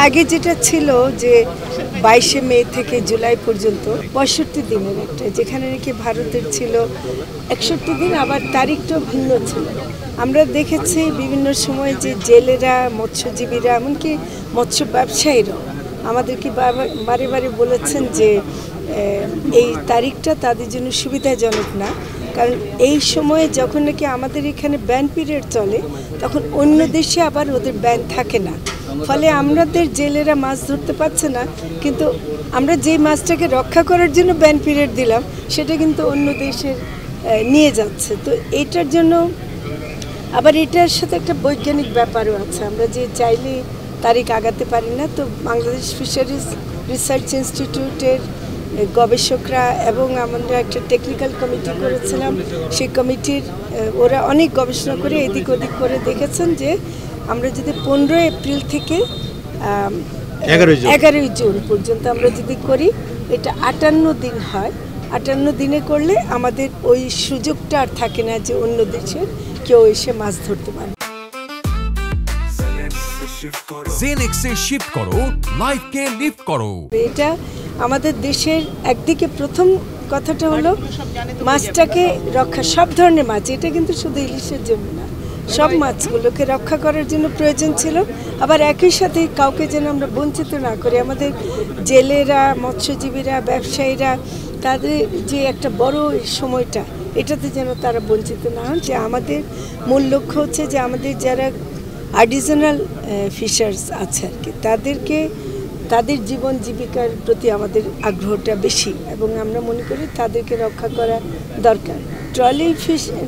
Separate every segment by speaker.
Speaker 1: আগে যেটা ছিল যে 22শে মে থেকে জুলাই পর্যন্ত 65 দিনের একটা, যেখানে নাকি ভারতের ছিল 61 দিন, আবার তারিখটাও ভিন্ন ছিল। আমরা দেখেছি বিভিন্ন সময় যে জেলেরা, মৎস্যজীবীরা, এমনকি মৎস্য ব্যবসায়ীরা আমাদেরকে বারে বারে বলেছেন যে এই তারিখটা তাদের জন্য সুবিধাজনক না, কারণ এই সময়ে যখন নাকি আমাদের এখানে ব্যান পিরিয়ড চলে তখন অন্য দেশে আবার ওদের ব্যান থাকে না, ফলে আমাদের জেলেরা মাছ ধরতে পারছে না। কিন্তু আমরা যেই মাছটাকে রক্ষা করার জন্য ব্যান পিরিয়ড দিলাম সেটা কিন্তু অন্য দেশের নিয়ে যাচ্ছে। তো এইটার জন্য আবার এটার সাথে একটা বৈজ্ঞানিক ব্যাপারও আছে, আমরা যে চাইলে তারিখ আগাতে পারি না। তো বাংলাদেশ ফিশারিজ রিসার্চ ইনস্টিটিউটের গবেষকরা এবং আমরা একটা টেকনিক্যাল কমিটি করেছিলাম, সেই কমিটির ওরা অনেক গবেষণা করে এদিক ওদিক করে দেখেছেন যে আমরা যদি 15 এপ্রিল থেকে 11 জুন পর্যন্ত আমরা যদি করি, এটা 58 দিন হয়। 58 দিনে করলে আমাদের ওই সুযোগটা আর থাকে না যে অন্য দেশের কেউ এসে মাছ ধরতে পারে।
Speaker 2: জেনেক্সে শিফট করো, লাইফকে লিফট করো।
Speaker 1: এটা আমাদের দেশের একদিকে প্রথম কথাটা হলো মাছটাকে রক্ষা, সব ধরনের মাছ, এটা কিন্তু শুধু ইলিশের জন্য না, সব মাছগুলোকে রক্ষা করার জন্য প্রয়োজন ছিল। আবার একই সাথে কাউকে যেন আমরা বঞ্চিত না করি, আমাদের জেলেরা, মৎস্যজীবীরা, ব্যবসায়ীরা, তাদের যে একটা বড় সময়টা, এটাতে যেন তারা বঞ্চিত না হন। যে আমাদের মূল লক্ষ্য হচ্ছে যে আমাদের যারা আর্টিজানাল ফিশার্স আছে আর কি, তাদের জীবন জীবিকার প্রতি আমাদের আগ্রহটা বেশি, এবং আমরা মনে করি তাদেরকে রক্ষা করা দরকার।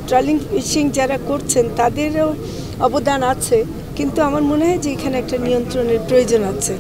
Speaker 1: ট্রলিং ফিশিং যারা করছেন তাদেরও অবদান আছে, কিন্তু আমার মনে হয় যে এখানে একটা নিয়ন্ত্রণের প্রয়োজন আছে।